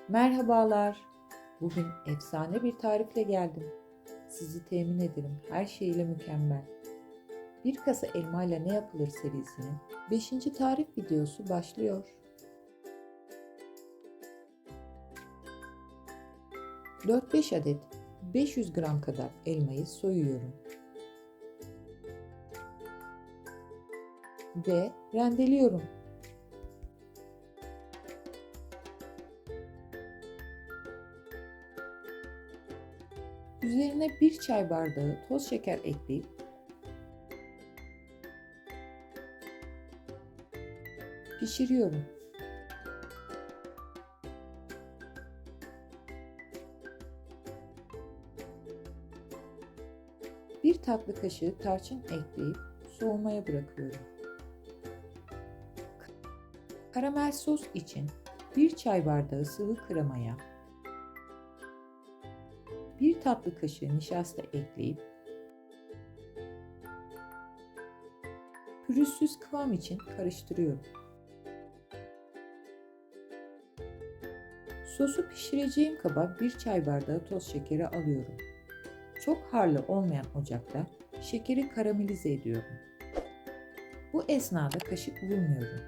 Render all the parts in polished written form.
Merhabalar. Bugün efsane bir tarifle geldim. Sizi temin ederim her şeyle mükemmel. Bir kasa elma ile ne yapılır serisinin 5. tarif videosu başlıyor. 4-5 adet 500 gram kadar elmayı soyuyorum. Ve rendeliyorum. Üzerine 1 çay bardağı toz şeker ekleyip pişiriyorum. Bir tatlı kaşığı tarçın ekleyip soğumaya bırakıyorum. Karamel sos için 1 çay bardağı sıvı kremaya 1 tatlı kaşığı nişasta ekleyip pürüzsüz kıvam için karıştırıyorum. Sosu pişireceğim kaba 1 çay bardağı toz şekeri alıyorum. Çok harlı olmayan ocakta şekeri karamelize ediyorum. Bu esnada kaşık vurmuyorum.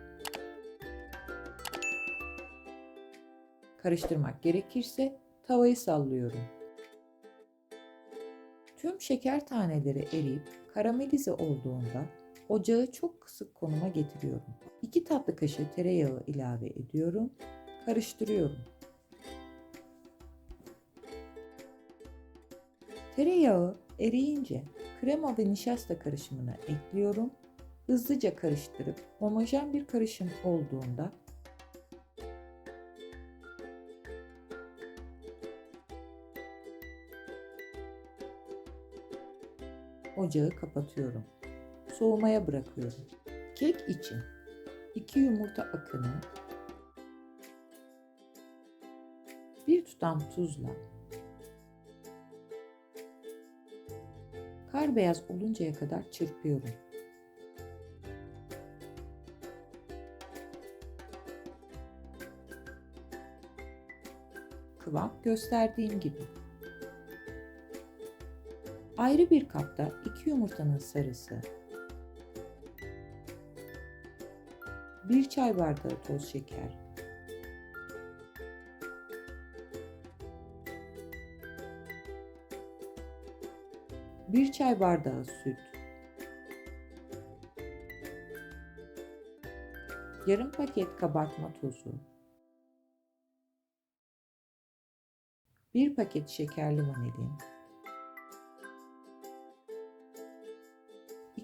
Karıştırmak gerekirse tavayı sallıyorum. Tüm şeker taneleri eriyip karamelize olduğunda ocağı çok kısık konuma getiriyorum. 2 tatlı kaşığı tereyağı ilave ediyorum. Karıştırıyorum. Tereyağı eriyince krema ve nişasta karışımını ekliyorum. Hızlıca karıştırıp homojen bir karışım olduğunda ocağı kapatıyorum. Soğumaya bırakıyorum. Kek için 2 yumurta akını, 1 tutam tuzla, kar beyaz oluncaya kadar çırpıyorum. Kıvam gösterdiğim gibi. Ayrı bir kapta 2 yumurtanın sarısı, 1 çay bardağı toz şeker, 1 çay bardağı süt, yarım paket kabartma tozu, 1 paket şekerli vanilin,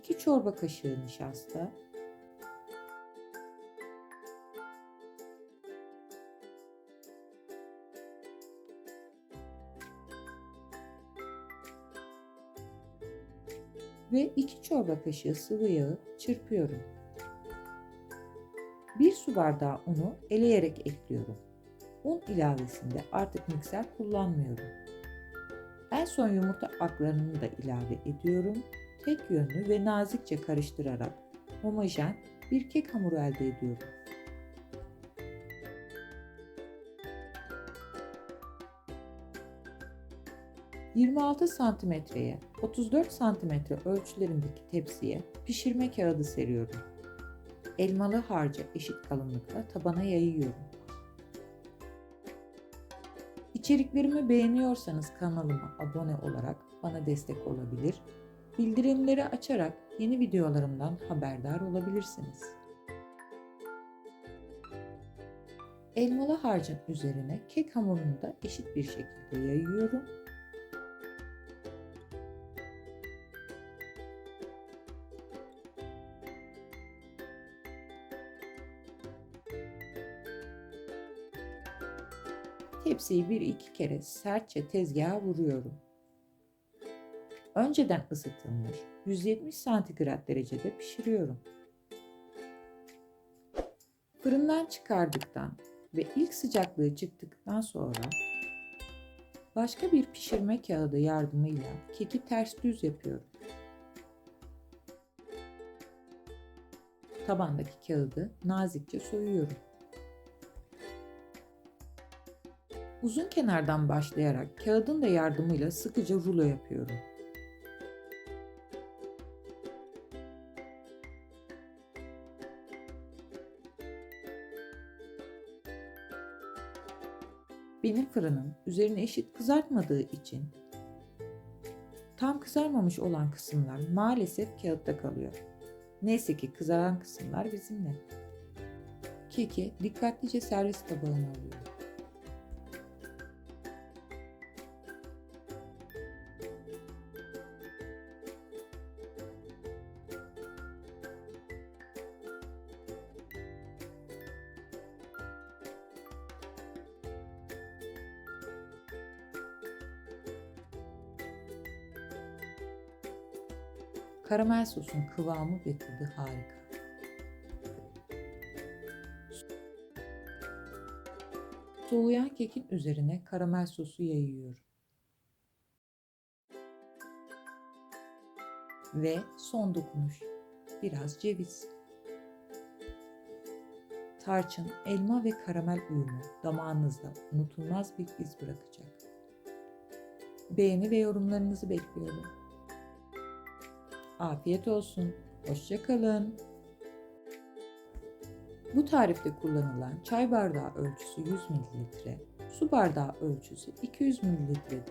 2 çorba kaşığı nişasta, ve 2 çorba kaşığı sıvı yağı çırpıyorum. 1 su bardağı unu eleyerek ekliyorum. Un ilavesinde artık mikser kullanmıyorum. En son yumurta aklarını da ilave ediyorum. Tek yönlü ve nazikçe karıştırarak homojen bir kek hamuru elde ediyorum. ...26 santimetreye 34 santimetre ölçülerindeki tepsiye pişirme kağıdı seriyorum. Elmalı harcı eşit kalınlıkta tabana yayıyorum. İçeriklerimi beğeniyorsanız kanalıma abone olarak bana destek olabilir, bildirimleri açarak yeni videolarımdan haberdar olabilirsiniz. Elmalı harcın üzerine kek hamurunu da eşit bir şekilde yayıyorum. Tepsiyi 1-2 kere sertçe tezgaha vuruyorum. Önceden ısıtılmış 170 santigrat derecede pişiriyorum. Fırından çıkardıktan ve ilk sıcaklığı çıktıktan sonra başka bir pişirme kağıdı yardımıyla keki ters düz yapıyorum. Tabandaki kağıdı nazikçe soyuyorum. Uzun kenardan başlayarak kağıdın da yardımıyla sıkıca rulo yapıyorum. Benim fırınım üzerini eşit kızartmadığı için tam kızarmamış olan kısımlar maalesef kağıtta kalıyor. Neyse ki kızaran kısımlar bizimle. Keki dikkatlice servis tabağına alıyorum. Karamel sosun kıvamı ve tadı harika. Soğuyan kekin üzerine karamel sosu yayıyorum. Ve son dokunuş, biraz ceviz. Tarçın, elma ve karamel uyumu damağınızda unutulmaz bir iz bırakacak. Beğeni ve yorumlarınızı bekliyorum. Afiyet olsun, hoşça kalın. Bu tarifte kullanılan çay bardağı ölçüsü 100 ml, su bardağı ölçüsü 200 ml'dir.